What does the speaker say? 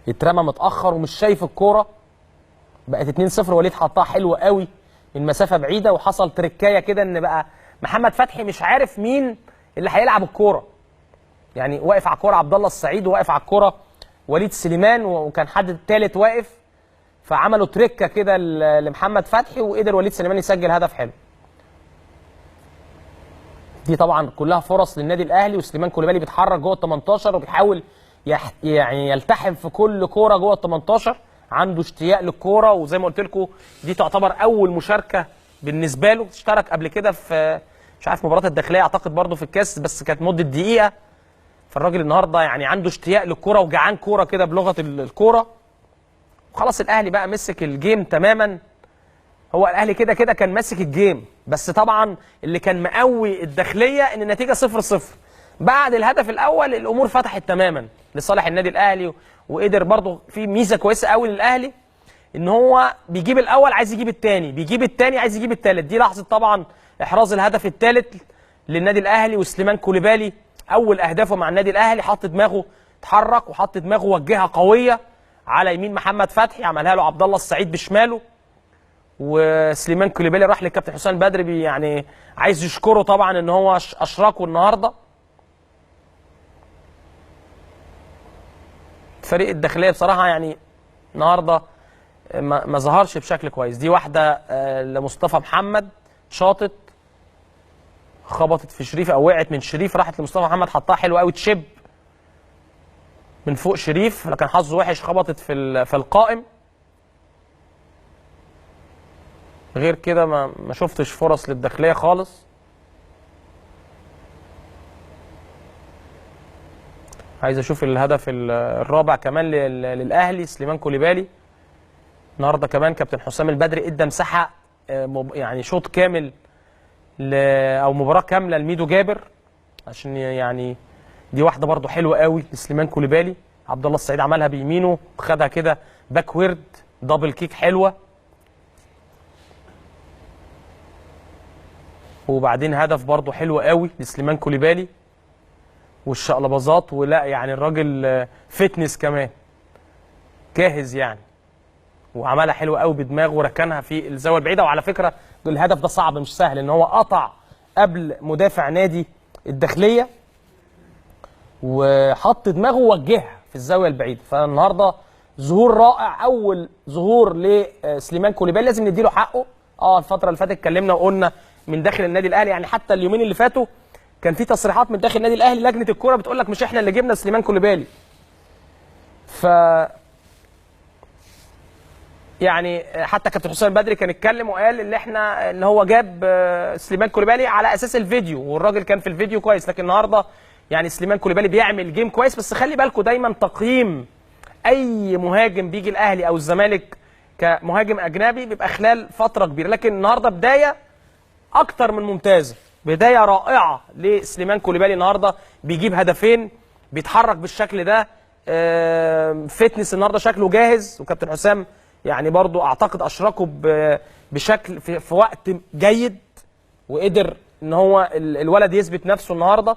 اترمى متاخر ومش شايف الكوره، بقت 2-0. وليد حطها حلوه قوي من مسافه بعيده، وحصل تركايه كده ان بقى محمد فتحي مش عارف مين اللي هيلعب الكوره، يعني واقف على الكوره عبد الله السعيد وواقف على الكوره وليد سليمان، وكان حد ثالث واقف، فعملوا تركه كده لمحمد فتحي، وقدر وليد سليمان يسجل هدف حلو. دي طبعا كلها فرص للنادي الاهلي، وسليمان كوليبالي بيتحرك جوه ال 18 وبيحاول يعني يلتحم في كل كوره جوه ال 18، عنده اشتياق للكوره. وزي ما قلت لكم دي تعتبر اول مشاركه بالنسبه له، اشترك قبل كده في مش عارف مباراه الداخليه اعتقد برضه في الكاس، بس كانت مده دقيقه. فالراجل النهارده يعني عنده اشتياق للكوره وجعان كوره كده بلغه الكوره. وخلاص الاهلي بقى مسك الجيم تماما. هو الاهلي كده كده كان ماسك الجيم، بس طبعا اللي كان مقوي الداخليه ان النتيجه 0-0. بعد الهدف الاول الامور فتحت تماما لصالح النادي الاهلي، وقدر برضه في ميزه كويسه قوي للاهلي ان هو بيجيب الاول عايز يجيب الثاني، بيجيب الثاني عايز يجيب الثالث. دي لحظه طبعا احراز الهدف الثالث للنادي الاهلي. وسليمان كوليبالي اول اهدافه مع النادي الاهلي حط دماغه، اتحرك وحط دماغه وجهها قويه على يمين محمد فتحي، عملها له عبد الله السعيد بشماله. وسليمان كوليبالي راح للكابتن حسام بدري يعني عايز يشكره طبعا ان هو اشركه النهارده. فريق الداخليه بصراحه يعني النهارده ما ظهرش بشكل كويس. دي واحده لمصطفى محمد شاطت، خبطت في شريف او وقعت من شريف، راحت لمصطفى محمد حطها حلو قوي تشيب من فوق شريف، لكن حظه وحش خبطت في القائم. غير كده ما شفتش فرص للداخليه خالص. عايز اشوف الهدف الرابع كمان للاهلي. سليمان كوليبالي النهارده كمان كابتن حسام البدري ادى مساحه يعني شوط كامل او مباراه كامله لميدو جابر، عشان يعني دي واحده برده حلوه قوي لسليمان كوليبالي. عبد الله السعيد عملها بيمينه وخدها كده باكورد دبل كيك حلوه. وبعدين هدف برضه حلو قوي لسليمان كوليبالي والشقلباظات، ولا يعني الراجل فتنس كمان جاهز يعني، وعملها حلو قوي بدماغه وركنها في الزاويه البعيده. وعلى فكره الهدف ده صعب مش سهل، ان هو قطع قبل مدافع نادي الداخليه وحط دماغه ووجهها في الزاويه البعيده. فالنهارده ظهور رائع، اول ظهور لسليمان كوليبالي، لازم نديله حقه. الفتره اللي فاتت اتكلمنا وقلنا من داخل النادي الاهلي، يعني حتى اليومين اللي فاتوا كان في تصريحات من داخل النادي الاهلي، لجنه الكوره بتقول لك مش احنا اللي جبنا سليمان كوليبالي. يعني حتى كابتن حسام بدري كان اتكلم وقال ان هو جاب سليمان كوليبالي على اساس الفيديو، والراجل كان في الفيديو كويس. لكن النهارده يعني سليمان كوليبالي بيعمل جيم كويس. بس خلي بالكم دايما تقييم اي مهاجم بيجي الاهلي او الزمالك كمهاجم اجنبي بيبقى خلال فتره كبيره، لكن النهارده بدايه اكتر من ممتازه، بدايه رائعه لسليمان كوليبالي. النهارده بيجيب هدفين، بيتحرك بالشكل ده، فتنس النهارده شكله جاهز. وكابتن حسام يعني برضو اعتقد اشركه بشكل في وقت جيد، وقدر ان هو الولد يثبت نفسه النهارده.